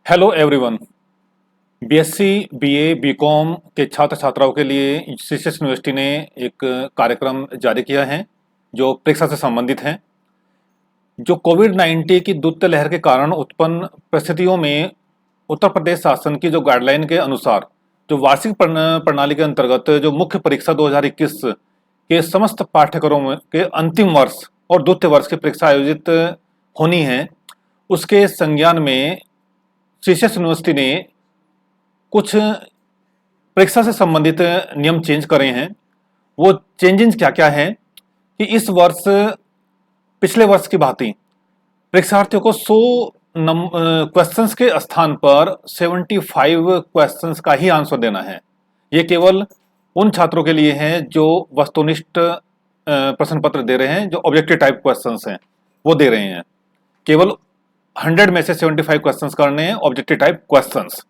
Hello everyone. BSc, BA, BCom के छात्र छात्राओं के लिए सीसीएस यूनिवर्सिटी ने एक कार्यक्रम जारी किया है जो परीक्षा से संबंधित है। जो कोविड-19 की द्वितीय लहर के कारण उत्पन्न परिस्थितियों में उत्तर प्रदेश शासन की जो गाइडलाइन के अनुसार जो वार्षिक प्रणाली के अंतर्गत जो मुख्य परीक्षा 2021 के समस्त पाठ्यक्रमों के अंतिम वर्ष और द्वितीय वर्ष की परीक्षा आयोजित होनी है, उसके संज्ञान में सीसीएस यूनिवर्सिटी ने कुछ परीक्षा से संबंधित नियम चेंज करे हैं। वो चेंजेस क्या क्या है कि इस वर्ष पिछले वर्ष की भांति परीक्षार्थियों को 100 क्वेश्चंस के स्थान पर 75 क्वेश्चंस का ही आंसर देना है। ये केवल उन छात्रों के लिए है जो वस्तुनिष्ठ प्रश्न पत्र दे रहे हैं, जो ऑब्जेक्टिव टाइप क्वेश्चंस हैं वो दे रहे हैं। केवल 100 में से 75 क्वेश्चंस करने हैं ऑब्जेक्टिव टाइप क्वेश्चंस।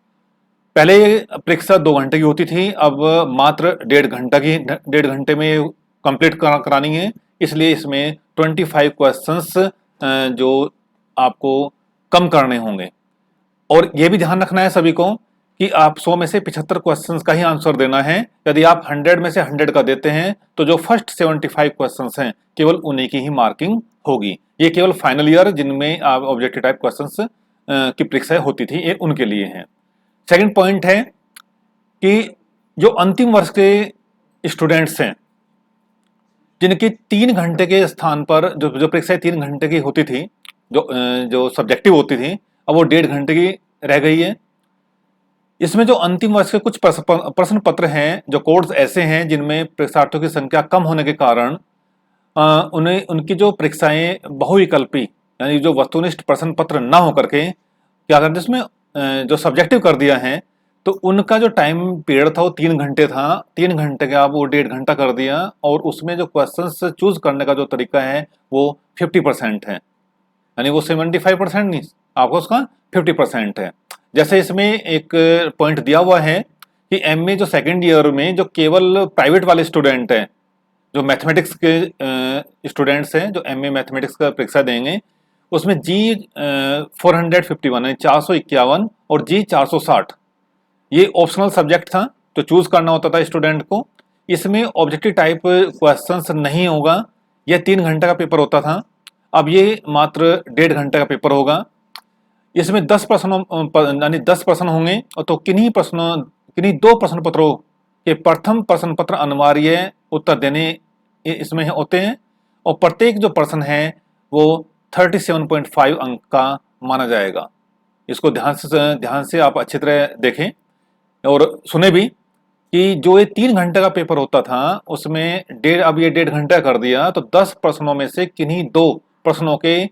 पहले परीक्षा 2 घंटे की होती थी, अब मात्र 1.5 घंटे में कंप्लीट करानी है। इसलिए इसमें 25 क्वेश्चंस जो आपको कम करने होंगे। और ये भी ध्यान रखना है सभी को कि आप 100 में से 75 क्वेश्चंस का ही आंसर देना है। यदि आप 100 में से 100 का देते हैं तो जो फर्स्ट 75 क्वेश्चंस हैं केवल उन्हीं की ही मार्किंग होगी। ये केवल फाइनल ईयर जिनमें आप ऑब्जेक्टिव टाइप क्वेश्चंस की परीक्षाएं होती थी, ये उनके लिए है। सेकंड पॉइंट है कि जो अंतिम वर्ष के स्टूडेंट्स हैं जिनकी 3 घंटे के स्थान पर जो परीक्षाएं 3 घंटे की होती थी, जो सब्जेक्टिव होती थी, अब वो 1.5 घंटे की रह गई है। इसमें जो अंतिम वर्ष के कुछ प्रश्न पत्र हैं, जो कोड्स ऐसे हैं जिनमें परीक्षार्थियों की संख्या कम होने के कारण उन्हें उनकी जो परीक्षाएं बहुविकल्पी यानी जो वस्तुनिष्ठ प्रश्न पत्र ना होकर के क्या करते इसमें जो सब्जेक्टिव कर दिया है, तो उनका जो टाइम पीरियड था वो 3 घंटे था। 3 घंटे का वो 1.5 घंटा कर दिया और उसमें जो क्वेश्चंस चूज करने का जो तरीका है वो 50% है, यानी वो 75% नहीं, आपको उसका 50% है। जैसे इसमें एक पॉइंट दिया हुआ है कि एमए जो सेकेंड ईयर में जो केवल प्राइवेट वाले स्टूडेंट हैं, जो मैथमेटिक्स के स्टूडेंट्स हैं, जो एमए मैथमेटिक्स का परीक्षा देंगे, उसमें जी 451 यानी 451 और जी 460 ये ऑप्शनल सब्जेक्ट था, तो चूज करना होता था स्टूडेंट को। इसमें ऑब्जेक्टिव टाइप क्वेश्चंस नहीं होगा। यह 3 घंटे का पेपर होता था, अब ये मात्र 1.5 घंटे का पेपर होगा। इसमें 10 प्रश्नों यानी 10 प्रश्न होंगे, और तो किन्हीं 2 प्रश्न पत्रों के प्रथम प्रश्न पत्र अनिवार्य उत्तर देने इसमें होते हैं, और प्रत्येक जो प्रश्न है वो 37.5 अंक का माना जाएगा। इसको ध्यान से आप अच्छी तरह देखें और सुने भी कि जो ये 3 घंटे का पेपर होता था उसमें अब ये 1.5 घंटा कर दिया, तो 10 प्रश्नों में से किन्हीं 2 प्रश्नों के,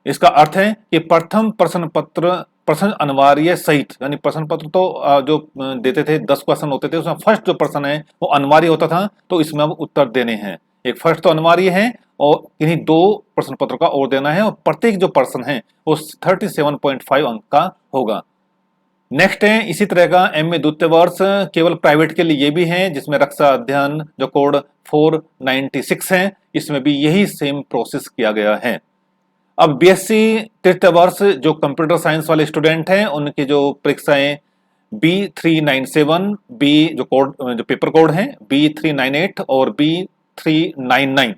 इसका अर्थ है कि प्रथम प्रश्न अनिवार्य सहित, यानी प्रश्न पत्र तो जो देते थे 10 क्वेश्चन होते थे, उसमें फर्स्ट जो प्रश्न है वो अनिवार्य होता था, तो इसमें अब उत्तर देने हैं। एक फर्स्ट तो अनिवार्य है और किन्हीं 2 प्रश्न पत्रों का और देना है, और प्रत्येक जो प्रश्न है वो 37.5 अंक का होगा। नेक्स्ट है इसी तरह का एमए द्वितीय वर्ष केवल प्राइवेट के लिए ये भी है, जिसमें रक्षा अध्ययन जो कोड 496 है, इसमें भी यही सेम प्रोसेस किया गया है। अब बीएससी तृतीय वर्ष जो कंप्यूटर साइंस वाले स्टूडेंट हैं उनकी जो परीक्षाएं B397, जो पेपर कोड है B398 और B399,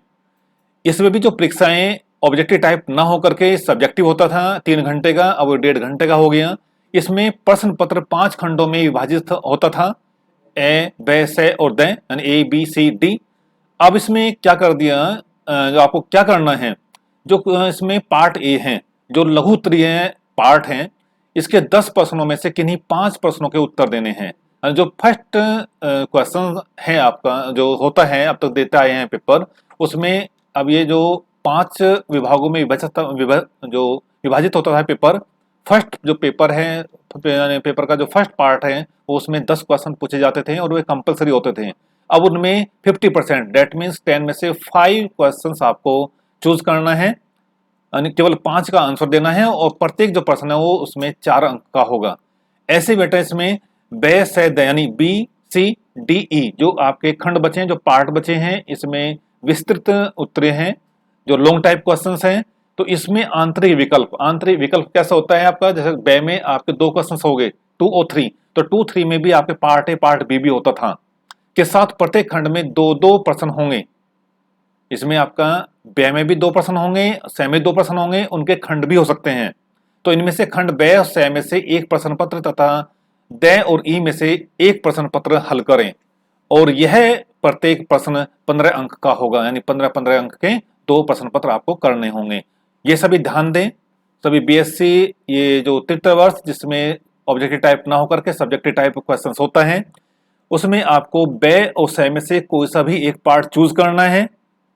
इसमें भी जो परीक्षाएं ऑब्जेक्टिव टाइप ना होकर के सब्जेक्टिव होता था 3 घंटे का, अब 1.5 घंटे का हो गया। इसमें प्रश्न पत्र 5 खंडों में विभाजित होता था, ए, ब, स और द, यानी ए बी सी डी। अब इसमें क्या कर दिया, जो आपको क्या करना है, जो इसमें पार्ट ए है, जो लघु उत्तरीय पार्ट है, इसके 10 प्रश्नों में से किन्हीं 5 प्रश्नों के उत्तर देने हैं। जो फर्स्ट क्वेश्चन है आपका जो होता है, अब तक देते आए हैं पेपर, उसमें अब ये जो 5 विभागों में विभाजित होता है पेपर, फर्स्ट जो पेपर है, पेपर का जो फर्स्ट पार्ट है वो उसमें 10 क्वेश्चन पूछे जाते थे और वे कंपलसरी होते थे। अब उनमें 50%, डेट मीन्स 10 में से 5 क्वेश्चंस आपको चूज करना है, यानी केवल 5 का आंसर देना है, और प्रत्येक जो प्रश्न है वो उसमें 4 अंक का होगा। ऐसे बेटा इसमें ब से द यानी बी सी डी ई जो आपके खंड बचे हैं, जो पार्ट बचे हैं, इसमें विस्तृत उत्तरीय हैं, जो लॉन्ग टाइप क्वेश्चंस हैं, तो इसमें आंतरिक विकल्प कैसा होता है आपका, जैसे बे में आपके 2 क्वेश्चन हो गए 2 और 3, तो 2, 3 में भी आपके पार्ट ए पार्ट बी भी होता था, के साथ प्रत्येक खंड में 2-2 प्रश्न होंगे। इसमें आपका बे में भी 2 प्रश्न होंगे, से में 2 प्रश्न होंगे, उनके खंड भी हो सकते हैं। तो इनमें से खंड बे और से में से एक प्रश्न पत्र तथा दे और ई में से एक प्रश्न पत्र हल करें, और यह प्रत्येक प्रश्न 15 अंक का होगा, यानी 15-15 अंक के 2 प्रश्न पत्र आपको करने होंगे। ये सभी ध्यान दें। सभी बीएससी ये जो तृतीय वर्ष जिसमें ऑब्जेक्टिव टाइप ना होकर के सब्जेक्टिव टाइप क्वेश्चंस होता है, उसमें आपको बे और से में से कोई सा भी एक पार्ट चूज करना है,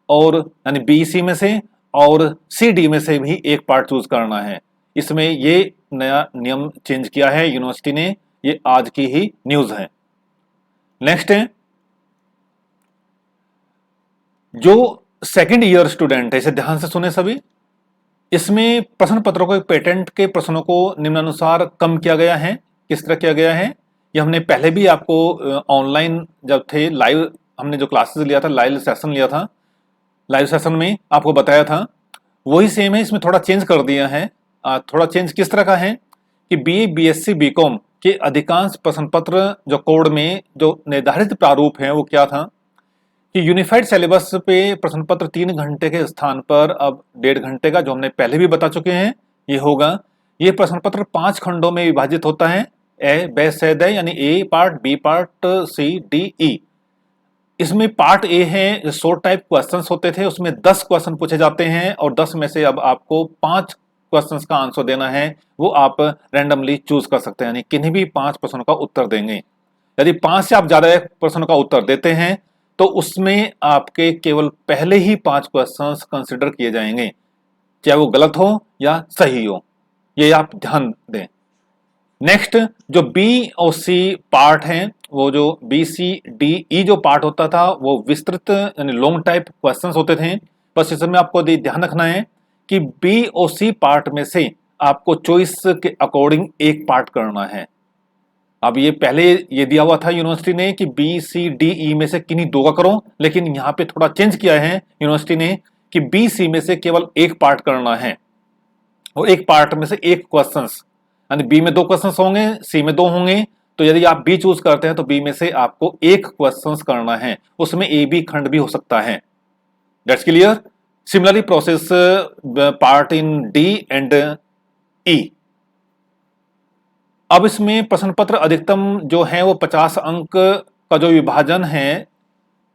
और यानी बी सी में से और सी डी में से भी एक पार्ट चूज करना है। इसमें ये नया नियम चेंज किया है यूनिवर्सिटी ने, ये आज की ही न्यूज है। नेक्स्ट है जो सेकंड ईयर स्टूडेंट है, इसे ध्यान से सुने सभी। इसमें प्रश्न पत्रों को पेटेंट के प्रश्नों को निम्नानुसार कम किया गया है। किस तरह किया गया है, ये हमने पहले भी आपको ऑनलाइन जब थे लाइव हमने जो क्लासेस लिया था, लाइव सेशन लिया था, लाइव सेशन में आपको बताया था, वही सेम है। इसमें थोड़ा चेंज कर दिया है। थोड़ा चेंज किस तरह का है कि बीए बीएससी बीकॉम के अधिकांश प्रश्न पत्र जो कोड में जो निर्धारित प्रारूप है वो क्या था कि यूनिफाइड सिलेबस पे प्रश्न पत्र 3 घंटे के स्थान पर अब 1.5 घंटे का, जो हमने पहले भी बता चुके हैं, ये होगा। ये प्रश्न पत्र 5 खंडों में विभाजित होता है, ए बे से दे, यानी A part, B part, C D E. इसमें पार्ट ए है, शॉर्ट टाइप क्वेश्चंस होते थे, उसमें 10 क्वेश्चन पूछे जाते हैं, और 10 में से अब आपको 5 क्वेश्चंस का आंसर देना है। वो आप रैंडमली चूज कर सकते हैं, यानी किन्हीं भी 5 प्रश्नों का उत्तर देंगे। यदि 5 से आप ज्यादा प्रश्नों का उत्तर देते हैं तो उसमें आपके केवल पहले ही 5 क्वेश्चंस कंसिडर किए जाएंगे, चाहे वो गलत हो या सही हो, ये आप ध्यान दें। नेक्स्ट जो बी और सी पार्ट हैं, वो जो बी सी डी ई जो पार्ट होता था वो विस्तृत यानी लॉन्ग टाइप क्वेश्चंस होते थे। बस इसमें आपको ध्यान रखना है कि बी और सी पार्ट में से आपको चॉइस के अकॉर्डिंग एक पार्ट करना है। अब ये पहले ये दिया हुआ था यूनिवर्सिटी ने कि बी सी डी ई में से किन्हीं 2 का करो, लेकिन यहाँ पे थोड़ा चेंज किया है यूनिवर्सिटी ने कि बी सी में से केवल एक पार्ट करना है, और एक पार्ट में से एक क्वेश्चंस, यानी बी में 2 क्वेश्चंस होंगे, सी में 2 होंगे। तो यदि आप बी चूज करते हैं तो बी में से आपको एक क्वेश्चंस करना है, उसमें ए बी खंड भी हो सकता है। That's clear. Similarly process part in D and E. अब इसमें प्रश्न पत्र अधिकतम जो है वो 50 अंक का जो विभाजन है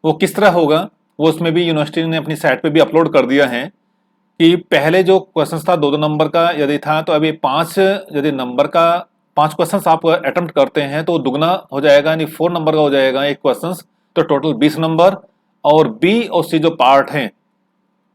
वो किस तरह होगा, वो उसमें भी यूनिवर्सिटी ने अपनी साइट पे भी अपलोड कर दिया है कि पहले जो क्वेश्चन था 2-2 नंबर का यदि था, तो अभी 5 यदि नंबर का 5 क्वेश्चन आप अटेम्प्ट करते हैं तो दुगना हो जाएगा, यानी 4 नंबर का हो जाएगा एक क्वेश्चन, तो टोटल 20 नंबर। और बी और सी जो पार्ट है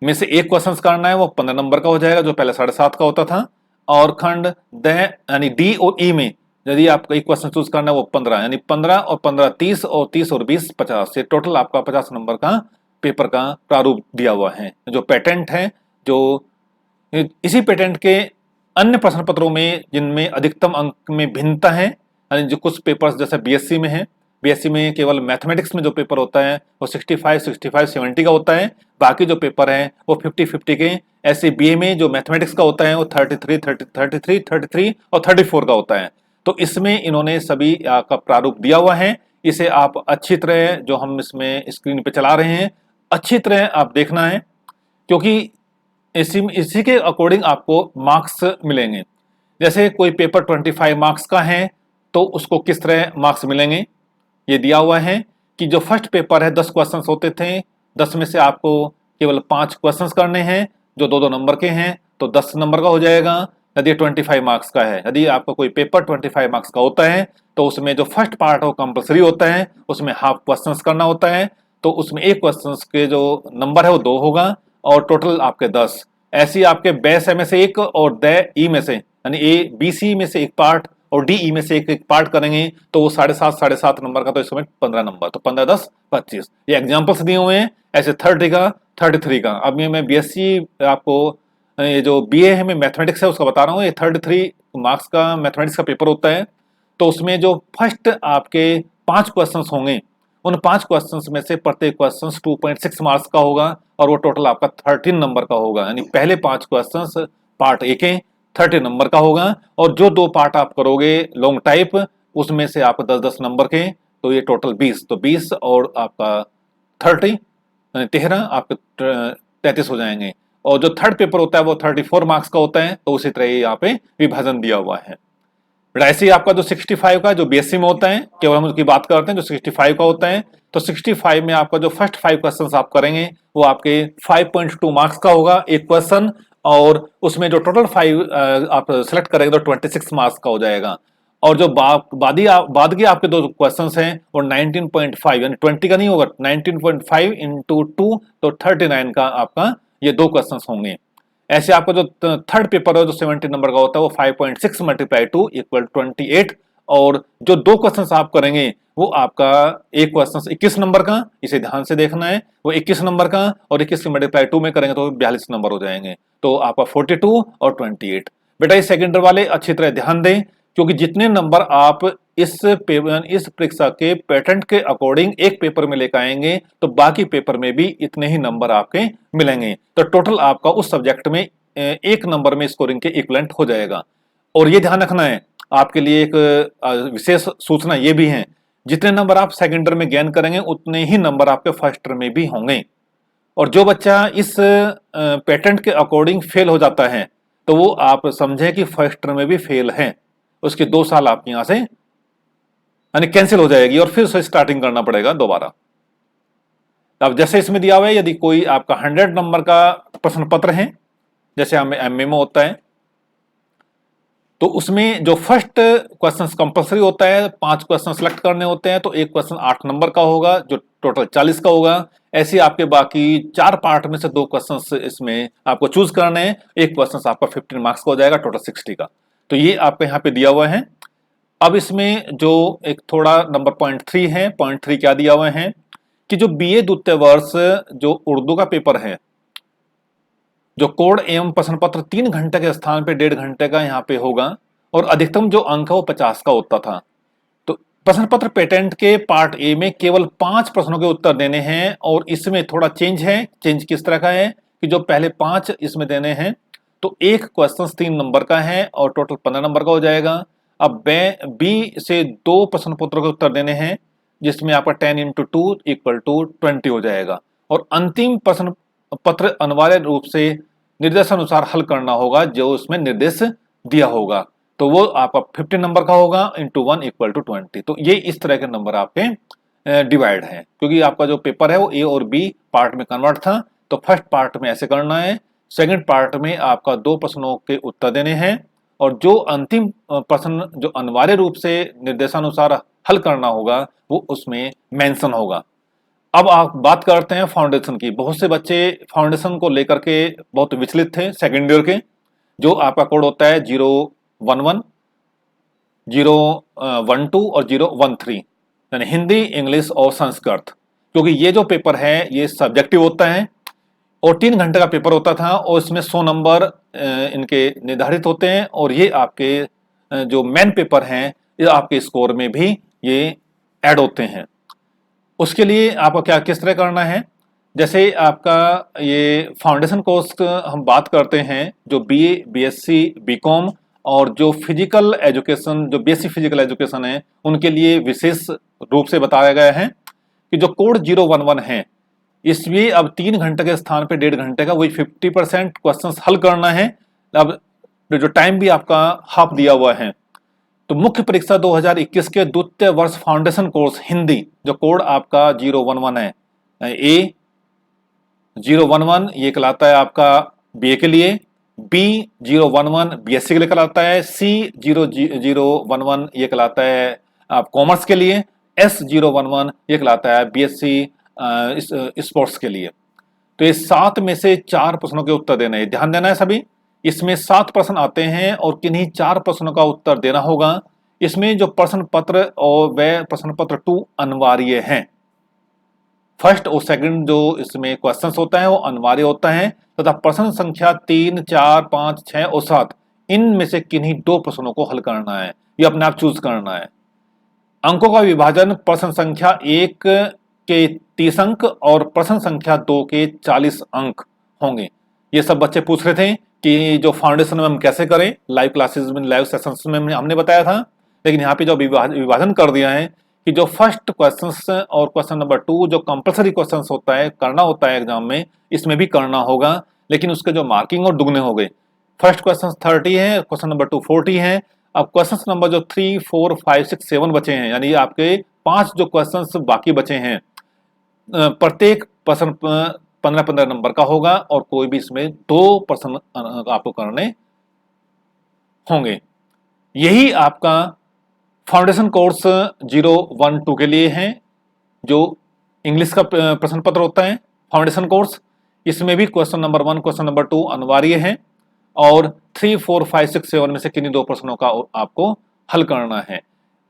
में से एक क्वेश्चन करना है वो 15 नंबर का हो जाएगा, जो पहले 7.5 का होता था। और खंड द यानी डी और ई में यदि आपका एक क्वेश्चन चूज करना है वो 15, यानी 15 और 15 30, और 30 और 20 50, से टोटल आपका 50 नंबर का पेपर का प्रारूप दिया हुआ है। जो पेटेंट है, जो इसी पेटेंट के अन्य प्रश्न पत्रों में जिनमें अधिकतम अंक में भिन्नता है, यानी जो कुछ पेपर्स जैसे बीएससी में है, बीएससी में केवल मैथमेटिक्स में जो पेपर होता है वो 65, 70 का होता है, बाकी जो पेपर है वो 50 के। ऐसे बीए में जो मैथमेटिक्स का होता है वो 33 और 34 का होता है। तो इसमें इन्होंने सभी का प्रारूप दिया हुआ है। इसे आप अच्छी तरह, जो हम इसमें स्क्रीन पे चला रहे हैं, अच्छी तरह आप देखना है, क्योंकि इसी के अकॉर्डिंग आपको मार्क्स मिलेंगे। जैसे कोई पेपर 25 मार्क्स का है तो उसको किस तरह मार्क्स मिलेंगे, ये दिया हुआ है कि जो फर्स्ट पेपर है 10 क्वेश्चंस होते थे, 10 में से आपको केवल 5 क्वेश्चंस करने हैं जो 2-2 नंबर के हैं, तो 10 नंबर का हो जाएगा। यदि 25 मार्क्स का है, यदि आपका कोई पेपर 25 मार्क्स का होता है तो उसमें जो फर्स्ट पार्ट हो कंपलसरी होता है, उसमें हाफ क्वेश्चंस करना होता है, तो उसमें एक क्वेश्चंस के जो नंबर है वो 2 होगा, और टोटल आपके 10। ऐसे ही आपके बेस में से एक और द ई में से, यानी ए बी सी में से एक पार्ट और डी ई में से एक पार्ट करेंगे, तो वो 7.5 नंबर का, तो इसमें 15 नंबर, तो 15 10 25। ये एग्जाम्पल्स दिए हुए हैं। ऐसे 30 का 33 का। अब ये मैं बीएससी आपको ये जो बीए है मैं मैथमेटिक्स है उसका बता रहा हूँ, ये 33 मार्क्स का मैथमेटिक्स का पेपर होता है। तो उसमें जो फर्स्ट आपके 5 क्वेश्चंस होंगे उन 5 क्वेश्चंस में से प्रत्येक क्वेश्चन 2.6 मार्क्स का होगा और वो टोटल आपका 13 नंबर का होगा। यानी पहले 5 क्वेश्चंस पार्ट ए के 30 नंबर का होगा और जो 2 पार्ट आप करोगे लॉन्ग टाइप उसमें से आपको 10-10 नंबर के, तो ये टोटल 20, तो 20 और आपका 30 यानी 13 आपके 33 हो जाएंगे। और जो थर्ड पेपर होता है वो 34 मार्क्स का होता है, तो उसी तरह यहाँ पे विभाजन दिया हुआ है। बट ऐसे ही आपका जो 65 का जो बीएससी में होता है, केवल हम उसकी बात करते हैं जो 65 का होता है, तो 65 में आपका जो फर्स्ट 5 क्वेश्चंस आप करेंगे वो आपके 5.2 मार्क्स का होगा एक क्वेश्चन, और उसमें जो टोटल 5 आप सेलेक्ट करेंगे तो 26 मार्क्स का हो जाएगा। और जो बाद के आपके 2 क्वेश्चंस हैं वो 19.5 यानी 20 का नहीं होगा, 19.5 इंटू 2 तो 39 का आपका ये 2 क्वेश्चंस होंगे। ऐसे आपका जो थर्ड पेपर है जो 70 नंबर का होता है वो 5.6 मल्टीप्लाई 2 इक्वल 28, और जो 2 क्वेश्चंस आप करेंगे वो आपका एक क्वेश्चन 21 नंबर का, इसे ध्यान से देखना है, वो 21 नंबर का, और 21 की मल्टीप्लाई 2 में करेंगे तो 42 नंबर हो जाएंगे, तो आपका 42 और 28। बेटा ये सेकेंडरी वाले अच्छी तरह ध्यान दें, क्योंकि जितने नंबर आप इस परीक्षा के पैटर्न के अकॉर्डिंग एक पेपर में लेकर आएंगे तो बाकी पेपर में भी इतने ही नंबर आपके मिलेंगे, तो टोटल आपका उस सब्जेक्ट में एक नंबर में स्कोरिंग के इक्विवेलेंट हो जाएगा। और ये ध्यान रखना है आपके लिए एक विशेष सूचना ये भी है, जितने नंबर आप सेकेंड ईयर में गेन करेंगे उतने ही नंबर आपके फर्स्ट ईयर में भी होंगे। और जो बच्चा इस पैटर्न के अकॉर्डिंग फेल हो जाता है तो वो आप समझें कि फर्स्ट ईयर में भी फेल है, उसके 2 साल आपके यहां से यानी कैंसिल हो जाएगी और फिर से स्टार्टिंग करना पड़ेगा दोबारा। अब जैसे इसमें दिया हुआ है, यदि कोई आपका 100 नंबर का प्रश्न पत्र है, जैसे हमें एमए में होता है, तो उसमें जो फर्स्ट क्वेश्चन कंपलसरी होता है, 5 क्वेश्चन सेलेक्ट करने होते हैं, तो एक क्वेश्चन 8 नंबर का होगा जो टोटल 40 का होगा। ऐसे आपके बाकी 4 पार्ट में से 2 क्वेश्चन इसमें आपको चूज करने हैं, एक क्वेश्चन आपका 15 मार्क्स का हो जाएगा टोटल 60 का, तो ये आपके यहाँ पे दिया हुआ है। अब इसमें जो एक थोड़ा नंबर पॉइंट 3 है, पॉइंट 3 क्या दिया हुआ है कि जो बीए द्वितीय वर्ष जो उर्दू का पेपर है, जो कोड एवं प्रश्न पत्र 3 घंटे के स्थान पे 1.5 घंटे का यहाँ पे होगा, और अधिकतम जो अंक है वो 50 का होता था। तो प्रश्न पत्र पेटेंट के पार्ट ए में केवल 5 प्रश्नों के उत्तर देने हैं, और इसमें थोड़ा चेंज है। चेंज किस तरह का है कि जो पहले 5 इसमें देने हैं तो एक क्वेश्चन 3 नंबर का है और टोटल 15 नंबर का हो जाएगा। अब बी से 2 प्रश्न पत्रों के उत्तर देने हैं, जिसमें आपका 10 इंटू 2 इक्वल टू 20 हो जाएगा, और अंतिम प्रश्न पत्र अनिवार्य रूप से निर्देशानुसार हल करना होगा जो उसमें निर्देश दिया होगा, तो वो आपका 50 नंबर का होगा इंटू 1 इक्वल टू 20। तो ये इस तरह के नंबर आपके डिवाइड हैं, क्योंकि आपका जो पेपर है वो ए और बी पार्ट में कन्वर्ट था, तो फर्स्ट पार्ट में ऐसे करना है, सेकंड पार्ट में आपका 2 प्रश्नों के उत्तर देने हैं, और जो अंतिम प्रश्न जो अनिवार्य रूप से निर्देशानुसार हल करना होगा वो उसमें मेंशन होगा। अब आप बात करते हैं फाउंडेशन की। बहुत से बच्चे फाउंडेशन को लेकर के बहुत विचलित थे सेकेंड ईयर के, जो आपका कोड होता है 011, 012 और 013, यानी हिंदी, इंग्लिश और संस्कृत, क्योंकि ये जो पेपर है ये सब्जेक्टिव होता है और 3 घंटे का पेपर होता था, और इसमें 100 नंबर इनके निर्धारित होते हैं, और ये आपके जो मेन पेपर हैं ये आपके स्कोर में भी ये ऐड होते हैं। उसके लिए आपको क्या किस तरह करना है, जैसे आपका ये फाउंडेशन कोर्स हम बात करते हैं, जो बीए, बीएससी, बीकॉम और जो फिजिकल एजुकेशन, जो बीएससी फिजिकल एजुकेशन है, उनके लिए विशेष रूप से बताया गया है कि जो कोड 011 है इसमें अब 3 घंटे के स्थान पे 1.5 घंटे का वही 50% क्वेश्चन हल करना है। अब जो टाइम भी आपका हाफ दिया हुआ है, तो मुख्य परीक्षा 2021 के द्वितीय वर्ष फाउंडेशन कोर्स हिंदी, जो कोड आपका 011 है, ए 011 ये कहलाता है आपका बीए के लिए, बी 011 बीएससी के लिए कहलाता है, सी 011 ये कहलाता है आप कॉमर्स के लिए, एस 011 ये कहलाता है बीएससी स्पोर्ट्स के लिए। तो ये 7 में से 4 प्रश्नों के उत्तर देने हैं, ध्यान देना है सभी। इसमें 7 प्रश्न आते हैं और किन्हीं 4 प्रश्नों का उत्तर देना होगा। इसमें जो प्रश्न पत्र और वह प्रश्न पत्र 2 अनिवार्य हैं, फर्स्ट और सेकंड जो इसमें क्वेश्चंस होता है वो अनिवार्य होता है, तथा प्रश्न संख्या 3, 4, 5, 6 और 7 इनमें से किन्हीं 2 प्रश्नों को हल करना है, ये अपने आप चूज करना है। अंकों का विभाजन प्रश्न संख्या 1 के 30 अंक और प्रश्न संख्या 2 के 40 अंक होंगे। ये सब बच्चे पूछ रहे थे कि जो फाउंडेशन में हम कैसे करें, लाइव क्लासेस में, लाइव सेशंस में हमने बताया था, लेकिन यहाँ पे जो विभाजन कर दिया है कि जो फर्स्ट क्वेश्चंस और क्वेश्चन नंबर 2 जो कंपलसरी क्वेश्चंस होता है, करना होता है एग्जाम में, इसमें भी करना होगा, लेकिन उसके जो मार्किंग और दुगने हो गए। फर्स्ट क्वेश्चन 30 है, क्वेश्चन नंबर 2 40 है। अब क्वेश्चन नंबर जो 3, 4, 5, 6, 7 बचे हैं, यानी आपके 5 जो क्वेश्चन बाकी बचे हैं, प्रत्येक प्रश्न 15-15 नंबर का होगा और कोई भी इसमें 2 प्रश्न आपको करने होंगे। यही आपका फाउंडेशन कोर्स 012 के लिए है, जो इंग्लिश का प्रश्न पत्र होता है फाउंडेशन कोर्स। इसमें भी क्वेश्चन नंबर 1, क्वेश्चन नंबर 2 अनिवार्य है और 3, 4, 5, 6, 7 में से किन्हीं 2 प्रश्नों का आपको हल करना है।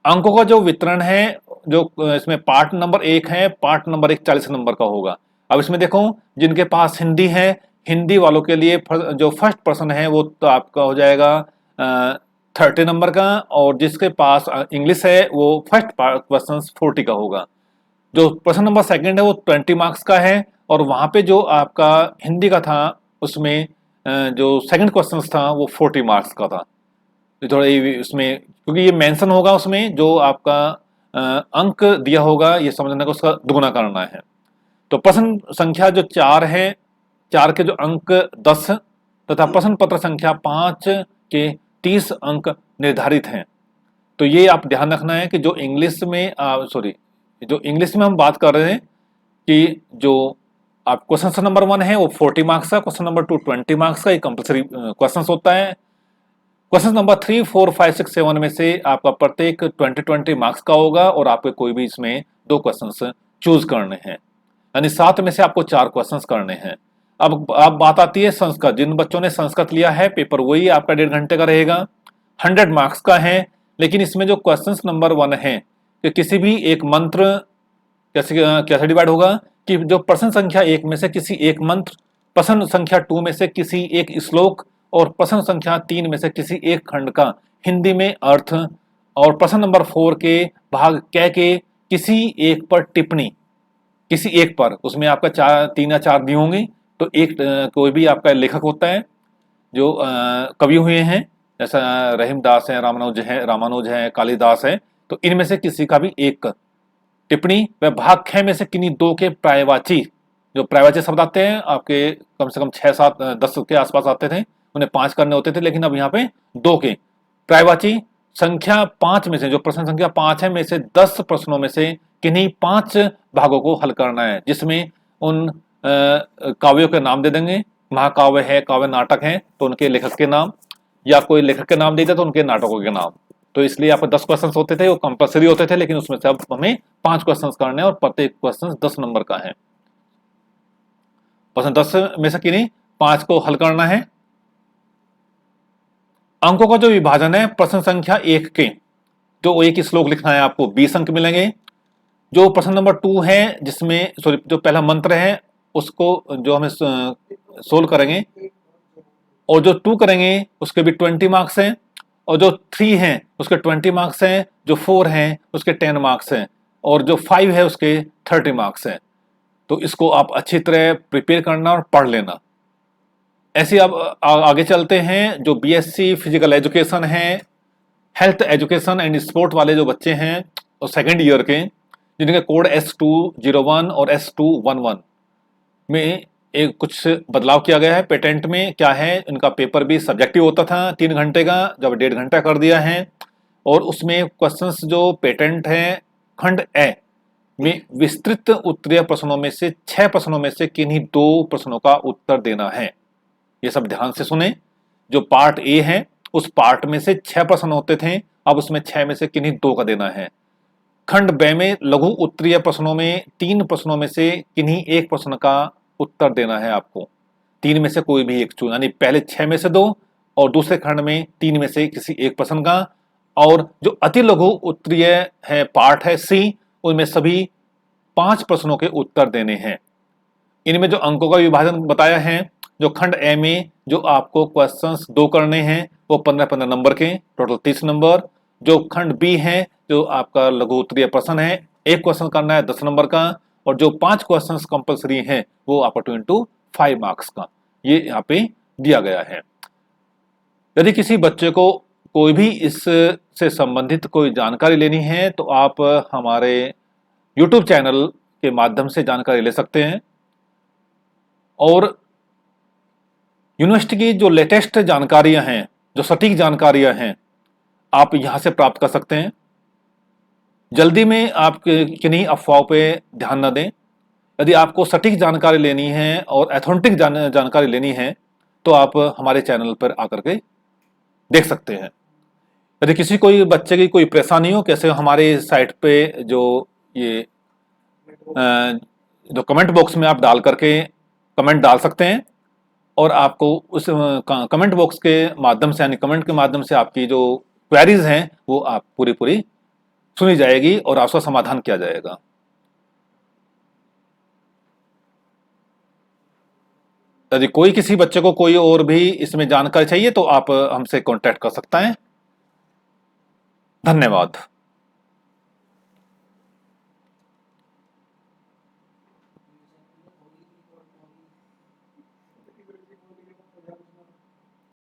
अंकों का जो वितरण है, जो इसमें पार्ट नंबर 1 है, पार्ट नंबर 1 40 नंबर का होगा। अब इसमें देखो, जिनके पास हिंदी है, हिंदी वालों के लिए जो फर्स्ट प्रश्न है वो तो आपका हो जाएगा 30 नंबर का, और जिसके पास इंग्लिश है वो फर्स्ट क्वेश्चन 40 का होगा। जो प्रश्न नंबर 2 है वो 20 मार्क्स का है, और वहां पे जो आपका हिंदी का था उसमें जो सेकंड क्वेश्चन था वो 40 मार्क्स का था। तो थोड़ा उसमें, क्योंकि ये मेंशन होगा उसमें जो आपका अंक दिया होगा, ये समझने को उसका दुगुना करना है। तो प्रश्न संख्या जो 4 है, 4 के जो अंक 10 तथा प्रश्न पत्र संख्या 5 के 30 अंक निर्धारित हैं। तो ये आप ध्यान रखना है कि जो इंग्लिश में जो इंग्लिश में हम बात कर रहे हैं कि जो आप क्वेश्चन नंबर 1 है वो 40 मार्क्स का, क्वेश्चन नंबर 2 20 मार्क्स का, ये कंपलसरी क्वेश्चन होता है। क्वेश्चन नंबर 3, 4, 5, 6, 7 में से आपका प्रत्येक 20 मार्क्स का होगा और आपको कोई भी इसमें 2 क्वेश्चन चूज करने हैं, यानी 7 में से आपको 4 क्वेश्चन करने हैं। अब बात आती है संस्कृत। जिन बच्चों ने संस्कृत लिया है, पेपर वही आपका 1.5 घंटे का रहेगा, 100 मार्क्स का है। लेकिन इसमें जो क्वेश्चन नंबर 1 है कि किसी भी एक मंत्र कैसे डिवाइड होगा कि जो प्रश्न संख्या 1 में से किसी एक मंत्र, प्रश्न संख्या 2 में से किसी एक श्लोक और प्रश्न संख्या 3 में से किसी एक खंड का हिंदी में अर्थ, और प्रश्न नंबर 4 के भाग क के किसी एक पर टिप्पणी, किसी एक पर, उसमें आपका 3 या 4 दी होंगी। तो एक कोई भी आपका लेखक होता है जो कवि हुए हैं, जैसा रहीमदास है, रामानुज है, कालिदास है, तो इनमें से किसी का भी एक टिप्पणी व भाग ख में से किन्हीं 2 के पर्यायवाची, जो पर्यायवाची शब्द आते हैं आपके कम से कम 6, 7, 10 के आसपास आते थे, उन्हें 5 करने होते थे, लेकिन अब यहाँ पे 2 के पर्यायवाची संख्या 5 में से, जो प्रश्न संख्या 5 है में से 10 प्रश्नों में से किन्हीं 5 भागों को हल करना है, जिसमें उन काव्यों के नाम दे देंगे। महाकाव्य है, काव्य नाटक है तो उनके लेखक के नाम, या कोई लेखक के नाम दे दिया तो उनके नाटकों के नाम। तो इसलिए यहाँ पर 10 क्वेश्चन होते थे, वो कंपलसरी होते थे, लेकिन उसमें से अब हमें 5 क्वेश्चन करने हैं और प्रत्येक क्वेश्चन 10 नंबर का है। प्रश्न 10 में से किन्हीं 5 को हल करना है। अंकों का जो विभाजन है, प्रश्न संख्या 1 के जो एक श्लोक लिखना है आपको 20 अंक मिलेंगे। जो प्रश्न नंबर 2 है, जिसमें जो पहला मंत्र है उसको जो हमें सोल्व करेंगे, और जो 2 करेंगे उसके भी 20 मार्क्स हैं, और जो 3 हैं उसके 20 मार्क्स हैं, जो 4 हैं उसके 10 मार्क्स हैं, और जो 5 है उसके 30 मार्क्स हैं। तो इसको आप अच्छी तरह प्रिपेयर करना और पढ़ लेना। ऐसे अब आगे चलते हैं। जो बीएससी फिजिकल एजुकेशन है, हेल्थ एजुकेशन एंड स्पोर्ट वाले जो बच्चे हैं और 2nd ईयर के, जिनके कोड S201 और S211 में एक कुछ बदलाव किया गया है। पेटेंट में क्या है, इनका पेपर भी सब्जेक्टिव होता था 3 घंटे का, जब 1.5 घंटा कर दिया है, और उसमें क्वेश्चंस जो पेटेंट है खंड ए में विस्तृत उत्तरीय प्रश्नों में से 6 प्रश्नों में से किन्हीं 2 प्रश्नों का उत्तर देना है। ये सब ध्यान से सुने। जो पार्ट ए है उस पार्ट में से 6 प्रश्न होते थे, अब उसमें 6 में से किन्हीं 2 का देना है। खंड बे में लघु उत्तरीय प्रश्नों में 3 प्रश्नों में से किन्हीं 1 प्रश्न का उत्तर देना है आपको। 3 में से कोई भी एक चुन, यानी पहले 6 में से 2 और दूसरे खंड में 3 में से किसी एक प्रश्न का। और जो अति लघु उत्तरीय है पार्ट है सी, उनमें सभी 5 प्रश्नों के उत्तर देने हैं। इनमें जो अंकों का विभाजन बताया है, जो खंड ए में जो आपको क्वेश्चंस 2 करने हैं वो 15-15 नंबर के, टोटल 30 नंबर, जो खंड बी है, जो आपका लघु उत्तरीय प्रश्न है, एक क्वेश्चन करना है 10 नंबर का, और जो 5 क्वेश्चन कंपलसरी हैं वो आपका 2 into 5 मार्क्स का ये यहाँ पे दिया गया है। यदि किसी बच्चे को कोई भी इससे संबंधित कोई जानकारी लेनी है तो आप हमारे YouTube चैनल के माध्यम से जानकारी ले सकते हैं, और यूनिवर्सिटी की जो लेटेस्ट जानकारियां हैं, जो सटीक जानकारियां हैं, आप यहां से प्राप्त कर सकते हैं। जल्दी में आप किन्हीं अफवाहों पे ध्यान न दें। यदि आपको सटीक जानकारी लेनी है और एथेंटिक जानकारी लेनी है तो आप हमारे चैनल पर आकर के देख सकते हैं। यदि किसी कोई बच्चे की कोई परेशानी हो, कैसे हमारे साइट पे जो ये जो कमेंट बॉक्स में आप डाल करके कमेंट डाल सकते हैं, और आपको उस कमेंट बॉक्स के माध्यम से, यानी कमेंट के माध्यम से आपकी जो क्वेरीज हैं वो आप पूरी पूरी सुनी जाएगी और आपका समाधान किया जाएगा। यदि कोई किसी बच्चे को कोई और भी इसमें जानकारी चाहिए तो आप हमसे कांटेक्ट कर सकते हैं। धन्यवाद।